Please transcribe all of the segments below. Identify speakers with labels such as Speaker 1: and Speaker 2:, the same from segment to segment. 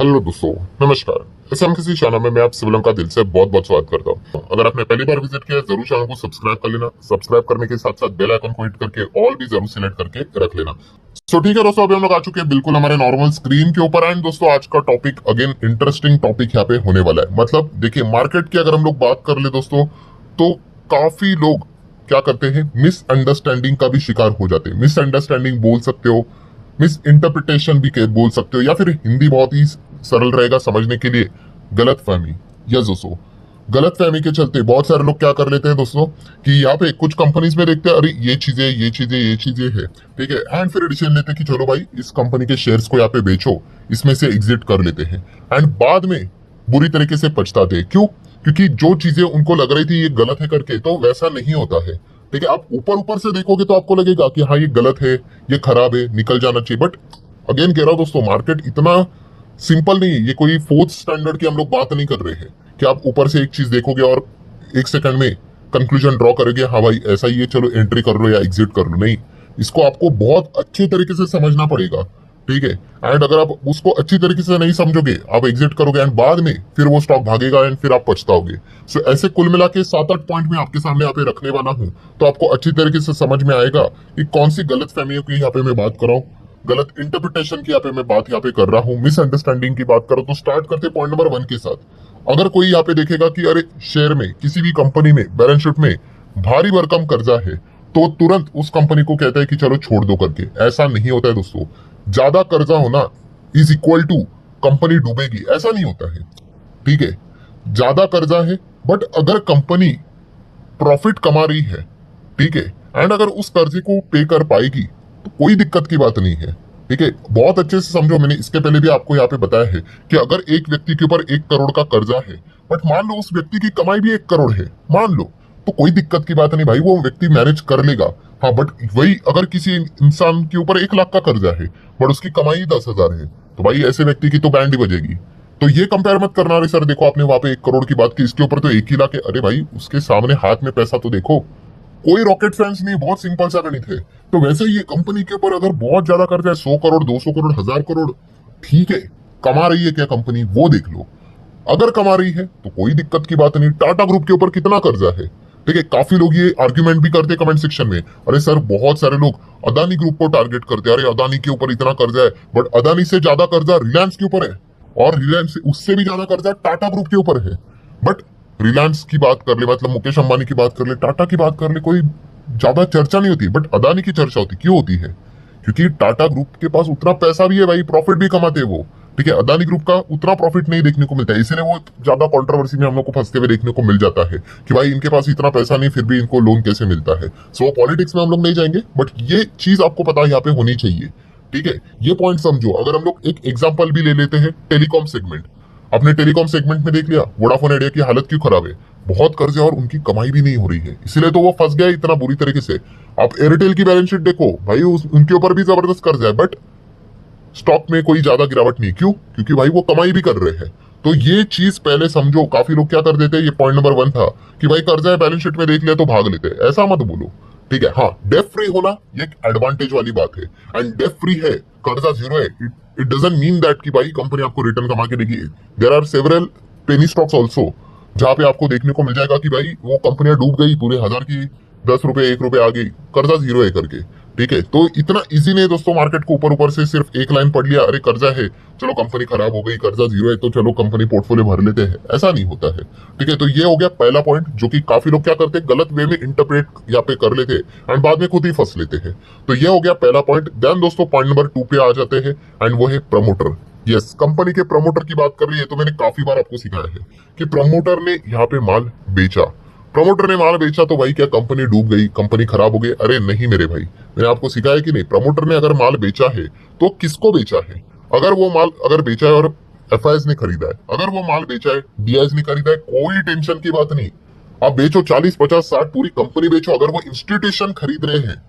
Speaker 1: Hello दोस्तों, नमस्कार। SMKC channel में मैं आप सभी का दिल से बहुत बहुत स्वागत करता हूँ। अगर आपने पहली बार विजिट किया है जरूर चैनल को सब्सक्राइब कर लेना। सब्सक्राइब करने के साथ साथ बेल आइकन को हिट करके ऑल भी जरूर सिलेक्ट करके रख लेना। ठीक है दोस्तों, अभी हम लोग आ चुके हैं बिल्कुल हमारे नॉर्मल स्क्रीन के ऊपर। एंड दोस्तों आज का टॉपिक अगेन इंटरेस्टिंग टॉपिक यहाँ पे होने वाला है। मतलब देखिए, मार्केट की अगर हम लोग बात कर ले दोस्तों, तो काफी लोग क्या करते हैं, मिसअंडरस्टैंडिंग का भी शिकार हो जाते हैं। मिसअंडरस्टैंडिंग बोल सकते हो, मिस इंटरप्रिटेशन भी बोल सकते हो, या फिर हिंदी बहुत ही सरल रहेगा समझने के लिए, गलत फहमी। यस दोस्तों, गलत फहमी के चलते बहुत सारे लोग क्या कर लेते हैं दोस्तों कि यहाँ पे कुछ कंपनीज में देखते हैं अरे ये चीजें है, ठीक है, एंड फिर डिसीजन लेते हैं कि चलो भाई इस कंपनी के शेयर्स को यहाँ पे बेचो, इसमें से एग्जिट कर लेते हैं। एंड बाद में बुरी तरीके से पछताते हैं। क्यों? क्योंकि जो चीजें उनको लग रही थी ये गलत है करके, तो वैसा नहीं होता है। ठीक है, आप ऊपर ऊपर से देखोगे तो आपको लगेगा कि हाँ ये गलत है, ये खराब है, निकल जाना चाहिए। बट अगेन कह रहा हूं दोस्तों, मार्केट इतना सिंपल नहीं है। ये कोई फोर्थ स्टैंडर्ड की हम लोग बात नहीं कर रहे हैं कि आप ऊपर से एक चीज देखोगे और एक सेकंड में कंक्लूजन ड्रॉ करोगे, हाँ भाई ऐसा ही है, चलो एंट्री कर लो या एग्जिट कर लो। नहीं, इसको आपको बहुत अच्छे तरीके से समझना पड़ेगा। ठीक है, एंड अगर आप उसको अच्छी तरीके से नहीं समझोगे, आप एग्जिट करोगे एंड बाद में फिर वो स्टॉक भागेगा एंड फिर आप पछताओगे। सो ऐसे कुल मिला के 7-8 पॉइंट में आपके सामने यहाँ पे रखने वाला हूँ, तो आपको अच्छी तरीके से समझ में आएगा कि कौन सी गलत फहमियों की यहाँ पे मैं बात कर रहा हूँ, गलत इंटरप्रिटेशन की यहाँ पे मैं बात यहाँ पे कर रहा हूँ, मिसअंडरस्टैंडिंग की बात करो। तो स्टार्ट करते पॉइंट नंबर 1 के साथ। अगर कोई यहाँ पे देखेगा कि अरे शेयर में, किसी भी कंपनी में, बैलेंस शीट में भारी भरकम कर्जा है, तो तुरंत उस कंपनी को कहता है कि चलो छोड़ दो करके। ऐसा नहीं होता है दोस्तों। ज्यादा कर्जा होना इज इक्वल टू कंपनी डूबेगी, ऐसा नहीं होता है। ठीक है, ज्यादा कर्जा है बट अगर कंपनी प्रॉफिट कमा रही है, ठीक है, एंड अगर उस कर्जे को पे कर पाएगी तो कोई दिक्कत की बात नहीं है। ठीक है, बहुत अच्छे से समझो, मैंने इसके पहले भी आपको यहाँ पे बताया है कि अगर एक व्यक्ति के ऊपर 1 करोड़ का कर्जा है, बट मान लो उस व्यक्ति की कमाई भी 1 करोड़ है, मान लो, तो कोई दिक्कत की बात नहीं भाई, वो व्यक्ति मैनेज कर लेगा। हाँ, बट वही अगर किसी इंसान के ऊपर 1 लाख का कर्जा है बट उसकी कमाई 10,000 है, तो भाई ऐसे व्यक्ति की तो बैंड ही बजेगी। तो ये कंपेयर मत करना, अरे सर देखो आपने वहां पे 1 करोड़ की बात की, इसके ऊपर तो 1 ही लाख है। अरे भाई उसके सामने हाथ में पैसा तो देखो। कोई रॉकेट साइंस नहीं, बहुत सिंपल सा गणित है। तो वैसे ही ये कंपनी के ऊपर अगर बहुत ज्यादा कर्जा है, 100 करोड़, 200 करोड़, 1000 करोड़, ठीक है, कमा रही है क्या कंपनी, वो देख लो। अगर कमा रही है तो कोई दिक्कत की बात नहीं। टाटा ग्रुप के ऊपर कितना कर्जा है? ठीक है, काफी लोग ये आर्ग्यूमेंट भी करते हैं कमेंट सेक्शन में, अरे सर बहुत सारे लोग अदानी ग्रुप को टारगेट करते हैं, अरे अदानी के ऊपर इतना कर्जा है, बट अदानी से ज्यादा कर्जा रिलायंस के ऊपर है, और रिलायंस उससे भी ज्यादा कर्जा टाटा ग्रुप के ऊपर है। बट रिलायंस की बात कर ले, मतलब मुकेश अंबानी की बात कर ले, टाटा की बात कर ले, कोई ज्यादा चर्चा नहीं होती। बट अदानी की चर्चा होती। क्यों होती है? क्योंकि टाटा ग्रुप के पास उतना पैसा भी है भाई, प्रॉफिट भी कमाते हैं वो। ठीक है, अदानी ग्रुप का उतना प्रॉफिट नहीं देखने को मिलता है, इसीलिए वो ज्यादा कंट्रोवर्सी में हम लोग को फंसते हुए देखने को मिल जाता है कि भाई इनके पास इतना पैसा नहीं फिर भी इनको लोन कैसे मिलता है। सो पॉलिटिक्स में हम लोग नहीं जाएंगे, बट ये चीज आपको पता यहाँ पे होनी चाहिए। ठीक है, ये पॉइंट समझो। अगर हम लोग एक एग्जाम्पल भी ले लेते हैं, टेलीकॉम सेगमेंट। अपने टेलीकॉम सेगमेंट में देख लिया वोडाफोन आइडिया की हालत क्यों खराब है, बहुत कर्जे और उनकी कमाई भी नहीं हो रही है, इसलिए तो वो फंस गया इतना बुरी तरीके से। आप एयरटेल की बैलेंस शीट देखो भाई, उनके ऊपर भी जबरदस्त कर्ज है, बट स्टॉक में कोई ज्यादा गिरावट नहीं। क्यों? क्योंकि भाई वो कमाई भी कर रहे हैं। तो ये चीज पहले समझो। काफी लोग क्या कर देते हैं, ये पॉइंट नंबर 1 था कि भाई कर्जा है बैलेंस शीट में देख लिया तो भाग लेते हैं, ऐसा मत बोलो। ठीक है, हाँ, डेफ फ्री होना ये एक एडवांटेज वाली बात है, एंड डेफ फ्री है, कर्जा जीरो है, इट डजंट मीन दैट कि भाई कंपनी आपको रिटर्न कमा के देगी। There are several penny stocks also, जहां पे आपको देखने को मिल जाएगा कि भाई वो कंपनियां डूब गई, पूरे 1000 की 10 रुपए 1 रुपए आ गई, कर्जा जीरो है करके। ठीक है, तो इतना इजी नहीं दोस्तों मार्केट को ऊपर ऊपर से सिर्फ एक लाइन पढ़ लिया, अरे कर्जा है चलो कंपनी खराब हो गई, कर्जा जीरो है तो चलो कंपनी पोर्टफोलियो भर लेते हैं, ऐसा नहीं होता है। ठीक है, तो ये हो गया पहला पॉइंट, जो कि काफी लोग क्या करते हैं, गलत वे में इंटरप्रेट यहाँ पे कर लेते हैं एंड बाद में खुद ही फंस लेते हैं। तो ये हो गया पहला पॉइंट। देन दोस्तों पॉइंट नंबर 2 पे आ जाते हैं, एंड वो है प्रमोटर। यस, कंपनी के प्रमोटर की बात कर रही है, तो मैंने काफी बार आपको सिखाया है कि प्रमोटर ने यहाँ पे माल बेचा। प्रमोटर ने माल बेचा तो भाई क्या कंपनी डूब गई, कंपनी खराब हो गई? अरे नहीं मेरे भाई, मैंने आपको सिखाया कि नहीं, प्रमोटर ने अगर माल बेचा है तो किसको बेचा है? अगर वो माल अगर बेचा है और FIs ने खरीदा है, अगर वो माल बेचा है DIs ने खरीदा है, कोई टेंशन की बात नहीं। आप बेचो 40, 50, 60, पूरी कंपनी बेचो, अगर वो इंस्टीट्यूशन खरीद रहे हैं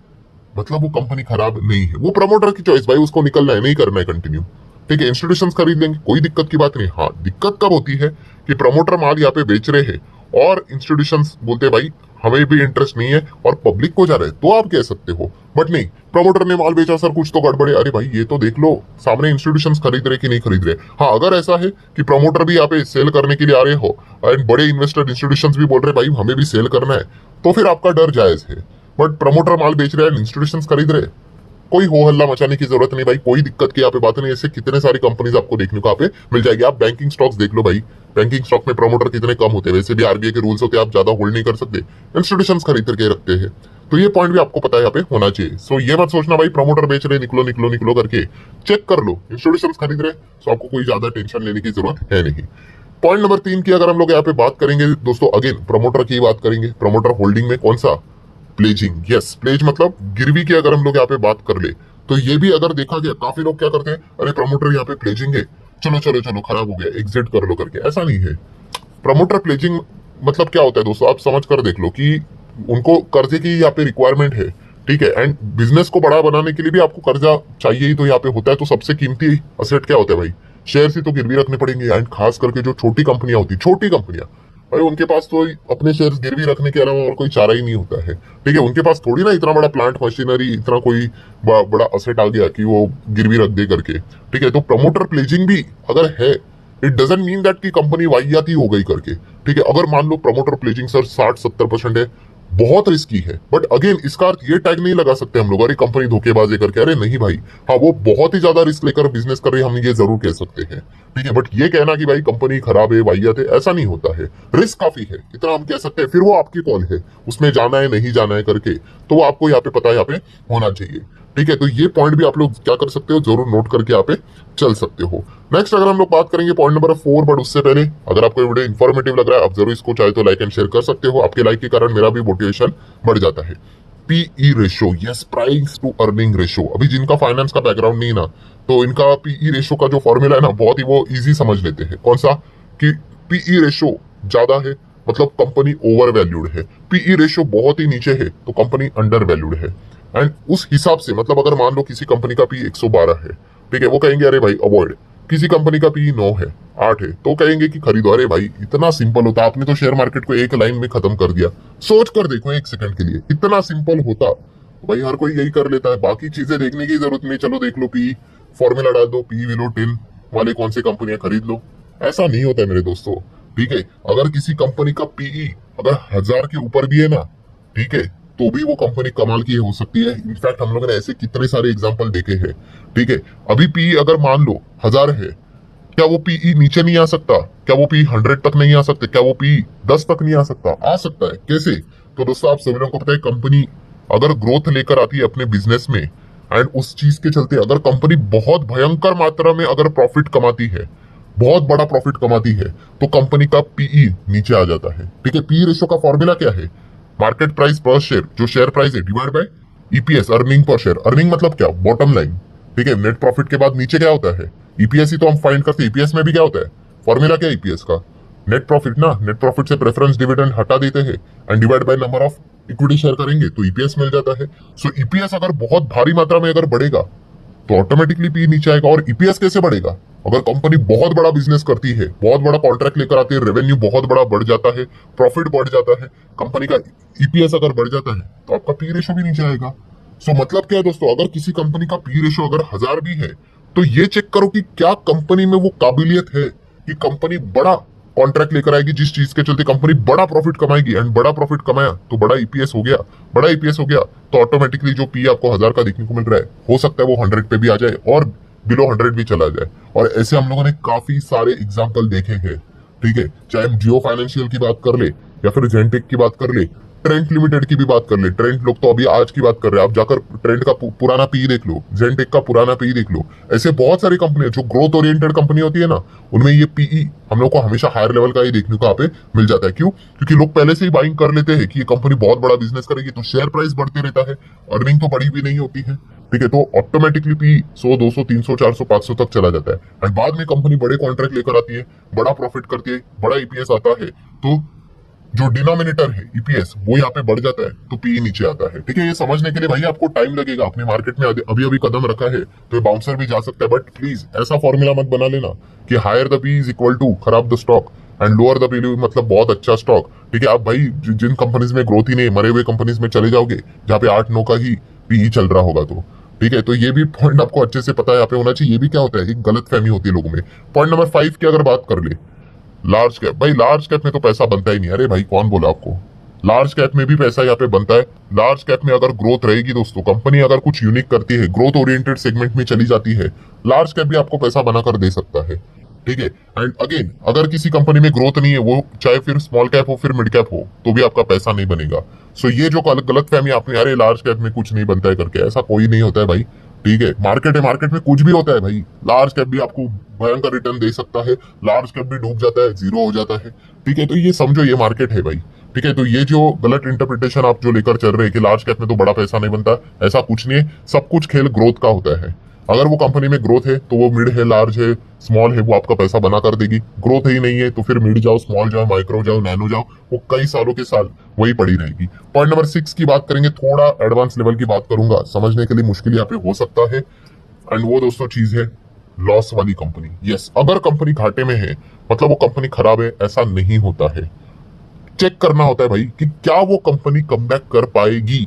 Speaker 1: मतलब वो कंपनी खराब नहीं है। वो प्रमोटर की चॉइस भाई, उसको निकलना है नहीं करना है कंटिन्यू। ठीक है, इंस्टीट्यूशन खरीद लेंगे, कोई दिक्कत की बात नहीं। हाँ, दिक्कत कब होती है कि प्रमोटर माल यहाँ पे बेच रहे हैं और इंस्टीट्यूशंस बोलते हैं भाई हमें भी इंटरेस्ट नहीं है और पब्लिक को जा रहा है, तो आप कह सकते हो बट नहीं, प्रमोटर ने माल बेचा सर, कुछ तो गड़बड़ है। अरे भाई ये तो देख लो सामने इंस्टीट्यूशंस खरीद रहे कि नहीं खरीद रहे। हाँ, अगर ऐसा है कि प्रमोटर भी यहाँ पे सेल करने के लिए आ रहे हो एंड बड़े इन्वेस्टर इंस्टीट्यूशंस भी बोल रहे भाई हमें भी सेल करना है, तो फिर आपका डर जायज है। बट प्रमोटर माल बेच रहे हैं, इंस्टीट्यूशंस खरीद रहे, कोई हो हल्ला मचाने की जरूरत नहीं भाई, कोई दिक्कत की यहाँ पे बात नहीं। ऐसे कितने सारी कंपनीज आपको देखने को यहाँ पे मिल जाएगी। आप बैंकिंग स्टॉक्स देख लो भाई, बैंकिंग स्टॉक में प्रमोटर कितने कम होते हैं। वैसे भी आरबीआई के रूल्स होते हैं, आप ज्यादा होल्ड नहीं कर सकते, इंस्टीट्यूशंस खरीद करके रखते हैं। तो ये पॉइंट भी आपको पता है यहाँ पे होना चाहिए। सो ये मत सोचना भाई प्रमोटर बेच रहे निकलो निकलो निकलो करके, चेक कर लो इंस्टीट्यूशंस खरीद रहे, सो आपको कोई ज्यादा टेंशन लेने की जरूरत है नहीं। पॉइंट नंबर 3 की अगर हम लोग यहाँ पे बात करेंगे दोस्तों, अगेन प्रमोटर की बात करेंगे। प्रमोटर होल्डिंग में कौन सा, प्लेजिंग। यस, प्लेज मतलब गिरवी की अगर हम लोग यहाँ पे बात कर ले तो ये भी अगर देखा गया, काफी लोग क्या करते हैं, अरे प्रमोटर यहाँ पे प्लेजिंग है, चलो चलो चलो खराब हो गया, एग्जिट कर लो करके। ऐसा नहीं है। प्रमोटर प्लेजिंग मतलब क्या होता है दोस्तों, आप समझ कर देख लो कि उनको कर्जे की यहाँ पे रिक्वायरमेंट है, ठीक है, एंड बिजनेस को बड़ा बनाने के लिए भी आपको कर्जा चाहिए ही, तो यहाँ पे होता है। तो सबसे कीमती असेट क्या होता है भाई, शेयर ही तो गिरवी रखने पड़ेंगे। एंड खास करके जो छोटी कंपनियां होती, छोटी कंपनियां भाई, उनके पास तो अपने शेयर्स गिरवी रखने के अलावा और कोई चारा ही नहीं होता है, ठीक है। उनके पास थोड़ी ना इतना बड़ा प्लांट मशीनरी, इतना कोई बड़ा असेट आ गया कि वो गिरवी रख दे करके, ठीक है। तो प्रमोटर प्लेजिंग भी अगर है, इट डजंट मीन दैट कि कंपनी वाहियाती हो गई करके, ठीक है। अगर मान लो प्रमोटर प्लेजिंग सर 60-70% है, बहुत रिस्की है, बट अगेन इसका अर्थ ये टैग नहीं लगा सकते हम लोग अरे कंपनी धोखेबाज है करके। अरे नहीं भाई, हाँ वो बहुत ही ज्यादा रिस्क लेकर बिजनेस कर रही है, हम ये जरूर कह सकते हैं, ठीक है। बट ये कहना कि भाई कंपनी खराब है, वाहियात है, ऐसा नहीं होता है। रिस्क काफी है, इतना हम कह सकते हैं। फिर वो आपकी कॉल है, उसमें जाना है नहीं जाना है करके, तो वो आपको यहाँ पे पता है, यहाँ पे होना चाहिए, ठीक है। तो ये पॉइंट भी आप लोग क्या कर सकते हो, जरूर नोट करके यहाँ पे चल सकते हो। नेक्स्ट अगर हम लोग बात करेंगे पॉइंट नंबर 4, बट उससे पहले अगर आपको वीडियो इन्फॉर्मेटिव लग रहा है, आप जरूर इसको चाहे तो लाइक एंड शेयर कर सकते हो। आपके लाइक के कारण मेरा भी मोटिवेशन बढ़ जाता है। PE ratio, yes, price to earning ratio. अभी जिनका फाइनेंस का बैकग्राउंड नहीं ना, तो इनका पीई रेशो का जो फॉर्मूला है ना, बहुत ही वो इजी समझ लेते हैं। कौन सा, कि पीई रेशो ज्यादा है मतलब कंपनी ओवर वैल्यूड है, पीई रेशो बहुत ही नीचे है तो कंपनी अंडर वैल्यूड है। एंड उस हिसाब से मतलब अगर मान लो किसी कंपनी का पी 112 है, ठीक है, वो कहेंगे अरे भाई अवॉइड। किसी कंपनी का पी 9 है, 8 है, तो कहेंगे कि खरीदो। अरे भाई इतना सिंपल होता, आपने तो शेयर मार्केट को एक लाइन में खत्म कर दिया। सोच कर देखो एक सेकंड के लिए, इतना सिंपल होता तो भाई हर कोई यही कर लेता है। बाकी चीजें देखने की जरूरत नहीं, चलो देख लो पी फॉर्मूला डाल दो, पी विलो 10 वाले कौन सी कंपनियां खरीद लो। ऐसा नहीं होता है मेरे दोस्तों, ठीक है। अगर किसी कंपनी का पीई अगर 1000 के ऊपर भी है ना, ठीक है, तो भी वो कंपनी कमाल की हो सकती है। इनफैक्ट हम लोगों ने ऐसे कितने सारे एग्जांपल देखे हैं, ठीक है। अभी पीई अगर मान लो 1000 है, क्या वो पीई नीचे नहीं आ सकता? क्या वो पी 100 तक नहीं आ सकते? क्या वो पी 10 तक नहीं आ सकता? आ सकता है। कैसे? तो दोस्तों आप सभी लोगों को पता है, कंपनी अगर ग्रोथ लेकर आती है अपने बिजनेस में एंड उस चीज के चलते अगर कंपनी बहुत भयंकर मात्रा में अगर प्रॉफिट कमाती है, बहुत बड़ा प्रॉफिट कमाती है, तो कंपनी का पीई नीचे आ जाता है, ठीक है। पी रेशो का फॉर्मूला क्या है? मार्केट प्राइस पर शेयर, जो शेयर प्राइस है, divide by EPS, earning per share. Earning मतलब क्या? बॉटम लाइन, ठीक है। नेट प्रॉफिट के बाद नीचे क्या होता है? ईपीएस ही तो हम फाइंड करते हैं। ईपीएस में भी क्या होता है? फॉर्मूला क्या है ईपीएस का? नेट प्रॉफिट ना, नेट प्रॉफिट से प्रेफरेंस डिविडेंड हटा देते हैं and divide by number of equity share करेंगे तो ईपीएस मिल जाता है। सो ईपीएस अगर बहुत भारी मात्रा में अगर बढ़ेगा तो ऑटोमेटिकली पी नीचे आएगा। और ईपीएस कैसे बढ़ेगा? अगर कंपनी बहुत बड़ा बिजनेस करती है, बहुत बड़ा कॉन्ट्रैक्ट लेकर आती है, रेवेन्यू बहुत बड़ा बढ़ जाता है, प्रॉफिट बढ़ जाता है, कंपनी का ईपीएस अगर बढ़ जाता है तो आपका पी रेशो भी नीचे आएगा। सो मतलब क्या है दोस्तों, अगर किसी कंपनी का पी रेशो अगर 1000 भी है तो ये चेक करो कि क्या कंपनी में वो काबिलियत है कि कंपनी बड़ा कॉन्ट्रैक्ट लेकर आएगी, जिस चीज के चलते कंपनी बड़ा प्रॉफिट कमाएगी। एंड बड़ा प्रॉफिट कमाया तो बड़ा ईपीएस हो गया, बड़ा ईपीएस हो गया तो ऑटोमेटिकली जो पी आपको 1000 का देखने को मिल रहा है, हो सकता है वो 100 पे भी आ जाए और बिलो 100 भी चला जाए। और ऐसे हम लोगों ने काफी सारे एग्जाम्पल देखे हैं, ठीक है। चाहे हम जियो फाइनेंशियल की बात कर ले या फिर जेनटेक की बात कर ले, ट्रेंट लिमिटेड की भी बात कर ले। ट्रेंट लोग तो अभी आज की बात कर रहे हैं, आप जाकर ट्रेंट का पुराना पी देख लो, जेनटेक का पुराना पी देख लो। ऐसे बहुत सारी कंपनी जो ग्रोथ ओरिएंटेड कंपनी होती है ना, उनमें ये पीई हम लोग को हमेशा हायर लेवल का ही देखने को यहाँ पे मिल जाता है। क्यों? क्योंकि लोग पहले से ही बाइंग कर लेते हैं कि ये कंपनी बहुत बड़ा बिजनेस करेगी, तो शेयर प्राइस बढ़ते रहता है, अर्निंग तो बड़ी भी नहीं होती है, ठीक है। तो ऑटोमेटिकली पी 100, 200, 300, 400, 500 तक चला जाता है। एंड बाद में कंपनी बड़े कॉन्ट्रैक्ट लेकर आती है, बड़ा प्रॉफिट करती है, बड़ा ईपीएस आता है, तो जो डिनोमिनेटर है ईपीएस वो यहाँ पे बढ़ जाता है तो पी नीचे आता है, ठीक है। ये समझने के लिए भाई आपको टाइम लगेगा। अपने मार्केट में अभी अभी कदम रखा है तो ये बाउंसर भी जा सकता है, बट प्लीज ऐसा फॉर्मूला मत बना लेना कि higher the P is equal to खराब the stock and lower the P मतलब बहुत अच्छा स्टॉक, ठीक है। आप भाई जिन कंपनीज में ग्रोथ ही नहीं, मरे हुए कंपनीज में चले जाओगे जहाँ पे 8-9 का ही पीई चल रहा होगा तो। ठीक है, तो ये भी पॉइंट आपको अच्छे से पता है यहाँ पे होना चाहिए। ये भी क्या होता है, एक गलत फहमी होती है लोगों में। पॉइंट नंबर 5 की अगर बात कर ले, लार्ज कैप। भाई लार्ज कैप में तो पैसा बनता ही नहीं। अरे भाई कौन बोला आपको, लार्ज कैप में भी पैसा यहाँ पे बनता है। लार्ज कैप में अगर ग्रोथ रहेगी दोस्तों, कंपनी अगर कुछ यूनिक करती है, ग्रोथ ओरिएंटेड सेगमेंट में चली जाती है, लार्ज कैप भी आपको पैसा बनाकर दे सकता है। ठीक है, एंड अगेन अगर किसी कंपनी में ग्रोथ नहीं है, वो चाहे फिर स्मॉल कैप हो फिर मिड कैप हो, तो भी आपका पैसा नहीं बनेगा। सो ये जो गलत फहमी आपने, अरे लार्ज कैप में कुछ नहीं बनता है करके, ऐसा कोई नहीं होता है भाई। ठीक है, मार्केट है, मार्केट में कुछ भी होता है भाई। लार्ज कैप भी आपको भयंकर रिटर्न दे सकता है, लार्ज कैप भी डूब जाता है, जीरो हो जाता है। ठीक है, तो ये समझो ये मार्केट है भाई। ठीक है, तो ये जो गलत इंटरप्रिटेशन आप जो लेकर चल रहे हैं कि लार्ज कैप में तो बड़ा पैसा नहीं बनता, ऐसा कुछ नहीं है। सब कुछ खेल ग्रोथ का होता है। अगर वो कंपनी में ग्रोथ है तो वो मिड है, लार्ज है, स्मॉल है, वो आपका पैसा बना कर देगी। ग्रोथ ही नहीं है तो फिर मिड जाओ, स्मॉल जाओ, माइक्रो जाओ, नैनो जाओ, वो कई सालों के साल वही पड़ी रहेगी। पॉइंट नंबर 6 की बात करेंगे, थोड़ा एडवांस लेवल की बात करूंगा, समझने के लिए मुश्किल यहाँ पे हो सकता है। एंड वो दोस्तों चीज है लॉस वाली कंपनी। यस, अगर कंपनी घाटे में है मतलब वो कंपनी खराब है, ऐसा नहीं होता है। चेक करना होता है भाई कि क्या वो कंपनी कमबैक कर पाएगी।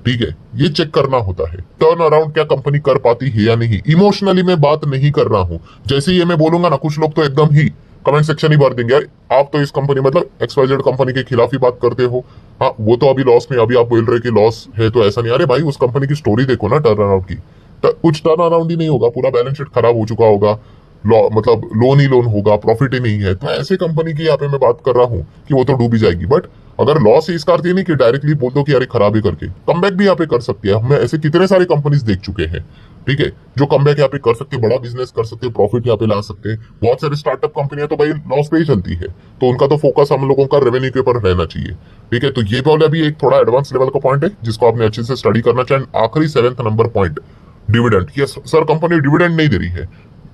Speaker 1: ठीक है, ये चेक करना होता है। टर्न अराउंड क्या कंपनी कर पाती है या नहीं। इमोशनली मैं बात नहीं कर रहा हूं। जैसे ये मैं बोलूंगा ना, कुछ लोग तो एकदम ही कमेंट सेक्शन ही भर देंगे, यार आप तो इस कंपनी मतलब XYZ कंपनी के खिलाफ ही बात करते हो। हाँ, वो तो अभी लॉस में, अभी आप बोल रहे कि लॉस है तो ऐसा नहीं। अरे भाई उस कंपनी की स्टोरी देखो ना टर्न अराउंड की। कुछ टर्न अराउंड ही नहीं होगा, पूरा बैलेंस शीट खराब हो चुका होगा, मतलब लोन ही लोन होगा, प्रॉफिट ही नहीं है। तो ऐसे कंपनी की यहाँ पे मैं बात कर रहा हूँ कि वो तो डूबी जाएगी। बट अगर लॉस है इसका अर्थ ये नहीं कि डायरेक्टली बोल दो कि अरे खराब ही करके, कमबैक भी यहाँ पे कर सकती है। हमें ऐसे कितने सारे कंपनीज देख चुके हैं। ठीक है, जो कमबैक यहाँ पे कर सकते हैं, बड़ा बिजनेस कर सकते हैं, प्रॉफिट यहाँ पे ला सकते हैं। बहुत सारे स्टार्टअप कंपनियां तो भाई लॉस पे ही चलती है, तो उनका तो फोकस हम लोगों का रेवेन्यू के ऊपर रहना चाहिए। ठीक है, तो ये वाला भी एक थोड़ा एडवांस लेवल का पॉइंट है जिसको आपने अच्छे से स्टडी करना चाहिए। आखिरी 7th number point, dividend. Yes sir, company dividend नहीं दे रही है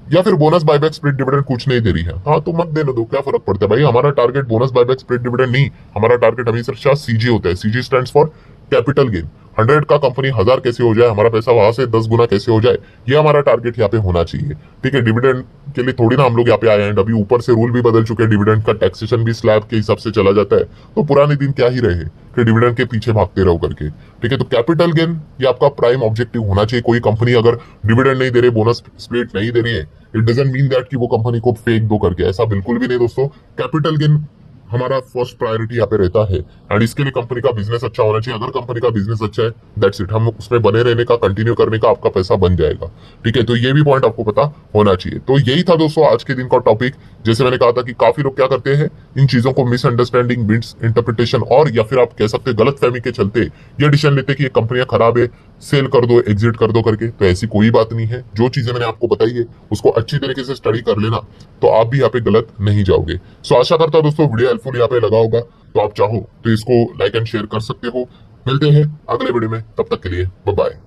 Speaker 1: या फिर बोनस बायबैक स्प्लिट डिविडेंड कुछ नहीं दे रही है, हाँ तो मत देने दो, क्या फर्क पड़ता है भाई। हमारा target bonus buyback split dividend नहीं, हमारा टारगेट हमेशा सीजी होता है। CG stands for capital gain. 100 का कंपनी 1000 कैसे हो जाए, हमारा पैसा वहां से 10 गुना कैसे हो जाए, ये हमारा टारगेट यहाँ पे होना चाहिए। ठीक है, डिविडेंड के लिए थोड़ी ना हम लोग यहाँ पे आए हैं। अभी ऊपर से रूल भी बदल चुके हैं, डिविडेंड का टैक्सेशन भी स्लैब के हिसाब से चला जाता है। तो पुराने दिन क्या ही रहे कि डिविडेंड के पीछे भागते रहो करके। ठीक है, तो कैपिटल गेन ये आपका प्राइम ऑब्जेक्टिव होना चाहिए। कोई कंपनी अगर डिविडेंड नहीं दे रही, बोनस स्प्लिट नहीं दे रही है, इट डजंट मीन दैट कि वो कंपनी को फेंक दो करके, ऐसा बिल्कुल भी नहीं दोस्तों। कैपिटल गेन हमारा फर्स्ट प्रायोरिटी यहाँ पे रहता है एंड इसके लिए कंपनी का बिजनेस अच्छा होना चाहिए। अगर कंपनी का बिजनेस अच्छा है, दैट्स इट, हम उसमें बने रहने का, कंटिन्यू करने का, आपका पैसा बन जाएगा। ठीक है, तो ये भी पॉइंट आपको पता होना चाहिए। तो यही था दोस्तों आज के दिन का टॉपिक। जैसे मैंने कहा था कि काफी लोग क्या करते हैं, इन चीजों को मिसअंडरस्टैंडिंग, मिस इंटरप्रिटेशन और या फिर आप कह सकते हैं गलत फहमी के चलते ये डिसीजन लेते हैं कि ये कंपनियां खराब है, सेल कर दो, एग्जिट कर दो करके। तो ऐसी कोई बात नहीं है। जो चीजें मैंने आपको बताई है उसको अच्छी तरीके से स्टडी कर लेना, तो आप भी यहाँ पे गलत नहीं जाओगे। सो आशा करता हूं दोस्तों वीडियो हेल्पफुल यहाँ पे लगा होगा। तो आप चाहो तो इसको लाइक एंड शेयर कर सकते हो। मिलते हैं अगले वीडियो में, तब तक के लिए बाय बाय।